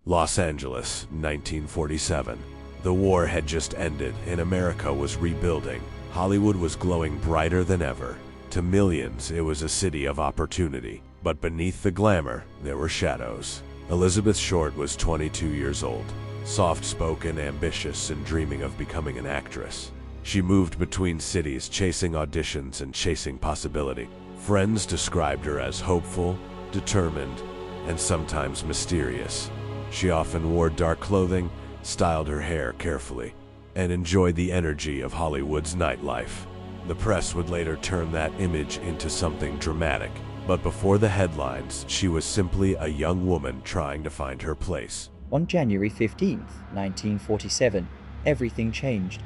Los Angeles, 1947. The war had just ended and America was rebuilding. Hollywood was glowing brighter than ever. To millions, it was a city of opportunity. But beneath the glamour, there were shadows. Elizabeth Short was 22 years old, soft-spoken, ambitious, and dreaming of becoming an actress. She moved between cities, chasing auditions and chasing possibility. Friends described her as hopeful, determined, and sometimes mysterious. She often wore dark clothing, styled her hair carefully, and enjoyed the energy of Hollywood's nightlife. The press would later turn that image into something dramatic, but before the headlines, she was simply a young woman trying to find her place. On January 15th, 1947, everything changed.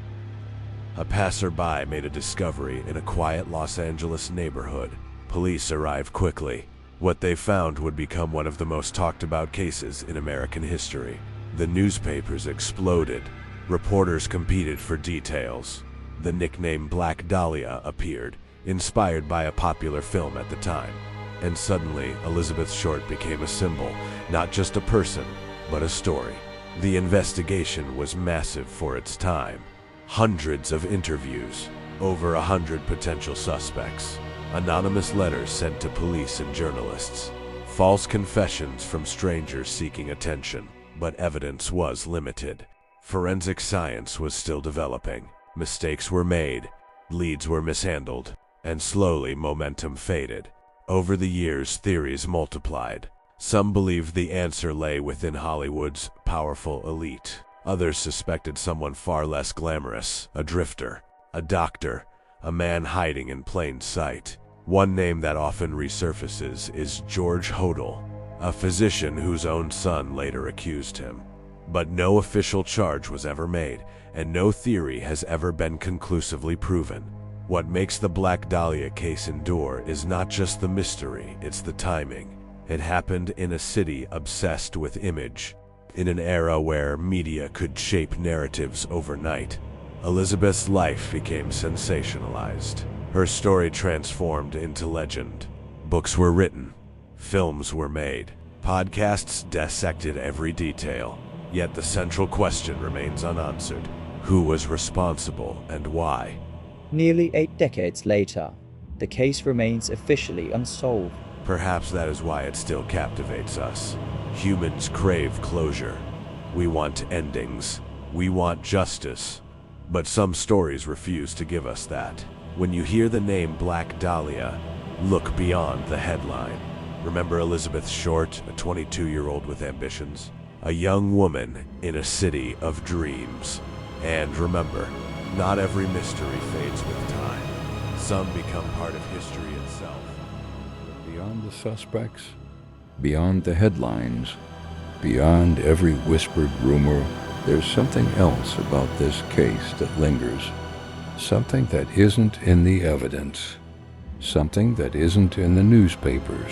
A passerby made a discovery in a quiet Los Angeles neighborhood. Police arrived quickly. What they found would become one of the most talked about cases in American history. The newspapers exploded. Reporters competed for details. The nickname Black Dahlia appeared, inspired by a popular film at the time. And suddenly, Elizabeth Short became a symbol, not just a person, but a story. The investigation was massive for its time. Hundreds of interviews, over 100 potential suspects, anonymous letters sent to police and journalists, false confessions from strangers seeking attention. But evidence was limited. Forensic science was still developing. Mistakes were made, leads were mishandled, and slowly momentum faded. Over the years, theories multiplied. Some believed the answer lay within Hollywood's powerful elite. Others suspected someone far less glamorous, a drifter, a doctor, a man hiding in plain sight. One name that often resurfaces is George Hodel, a physician whose own son later accused him. But no official charge was ever made, and no theory has ever been conclusively proven. What makes the Black Dahlia case endure is not just the mystery, it's the timing. It happened in a city obsessed with image, in an era where media could shape narratives overnight. Elizabeth's life became sensationalized. Her story transformed into legend. Books were written, films were made, podcasts dissected every detail. Yet the central question remains unanswered. Who was responsible and why? Nearly 8 decades later, the case remains officially unsolved. Perhaps that is why it still captivates us. Humans crave closure. We want endings. We want justice. But some stories refuse to give us that. When you hear the name Black Dahlia, look beyond the headline. Remember Elizabeth Short, a 22-year-old with ambitions? A young woman in a city of dreams. And remember, not every mystery fades with time. Some become part of history itself. Beyond the suspects, beyond the headlines, beyond every whispered rumor, there's something else about this case that lingers. Something that isn't in the evidence. Something that isn't in the newspapers.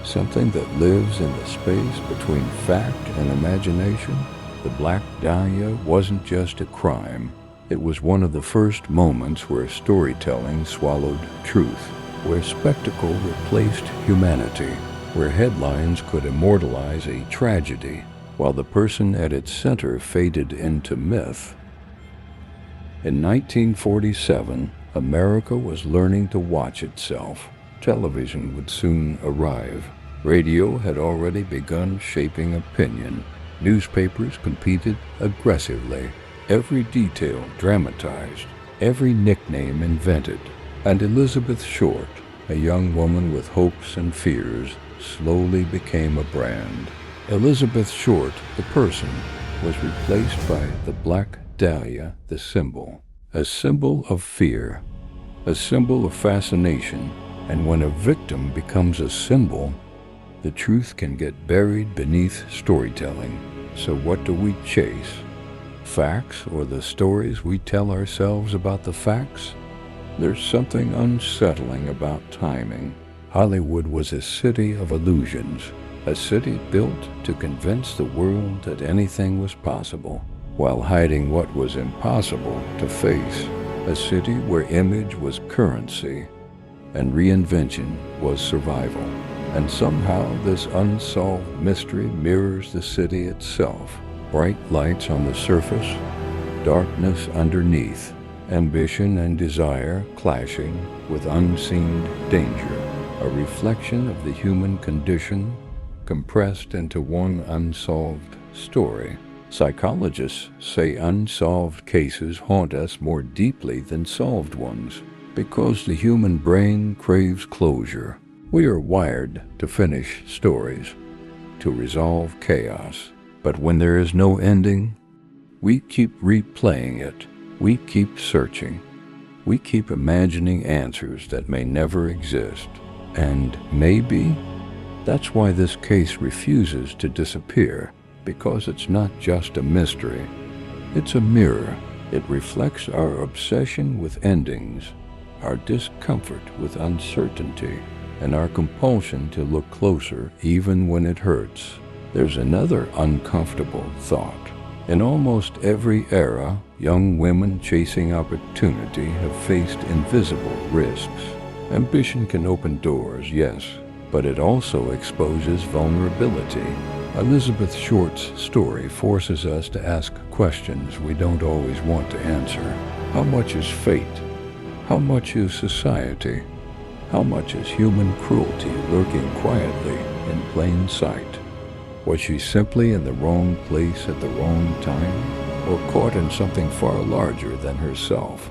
Something that lives in the space between fact and imagination. The Black Dahlia wasn't just a crime. It was one of the first moments where storytelling swallowed truth, where spectacle replaced humanity, where headlines could immortalize a tragedy, while the person at its center faded into myth. In 1947, America was learning to watch itself. Television would soon arrive. Radio had already begun shaping opinion. Newspapers competed aggressively. Every detail dramatized, every nickname invented. And Elizabeth Short, a young woman with hopes and fears, slowly became a brand. Elizabeth Short, the person, was replaced by the Black Dahlia, the symbol. A symbol of fear, a symbol of fascination. And when a victim becomes a symbol, the truth can get buried beneath storytelling. So what do we chase? Facts or the stories we tell ourselves about the facts? There's something unsettling about timing. Hollywood was a city of illusions, a city built to convince the world that anything was possible, while hiding what was impossible to face. A city where image was currency and reinvention was survival. And somehow this unsolved mystery mirrors the city itself. Bright lights on the surface, darkness underneath, ambition and desire clashing with unseen danger, a reflection of the human condition compressed into one unsolved story. Psychologists say unsolved cases haunt us more deeply than solved ones because the human brain craves closure. We are wired to finish stories, to resolve chaos. But when there is no ending, we keep replaying it. We keep searching. We keep imagining answers that may never exist. And maybe that's why this case refuses to disappear, because it's not just a mystery. It's a mirror. It reflects our obsession with endings, our discomfort with uncertainty, and our compulsion to look closer even when it hurts. There's another uncomfortable thought. In almost every era, young women chasing opportunity have faced invisible risks. Ambition can open doors, yes, but it also exposes vulnerability. Elizabeth Short's story forces us to ask questions we don't always want to answer. How much is fate? How much is society? How much is human cruelty lurking quietly in plain sight? Was she simply in the wrong place at the wrong time, or caught in something far larger than herself?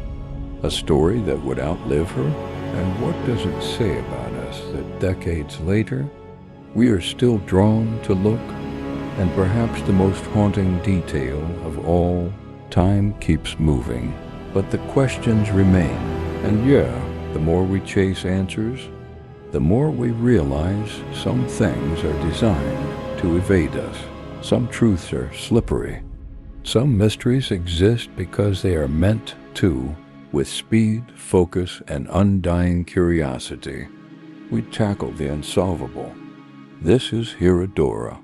A story that would outlive her? And what does it say about us that decades later, we are still drawn to look? And perhaps the most haunting detail of all, time keeps moving, but the questions remain. And the more we chase answers, the more we realize some things are designed to evade us. Some truths are slippery. Some mysteries exist because they are meant to. With speed, focus, and undying curiosity, we tackle the unsolvable. This is Herodora,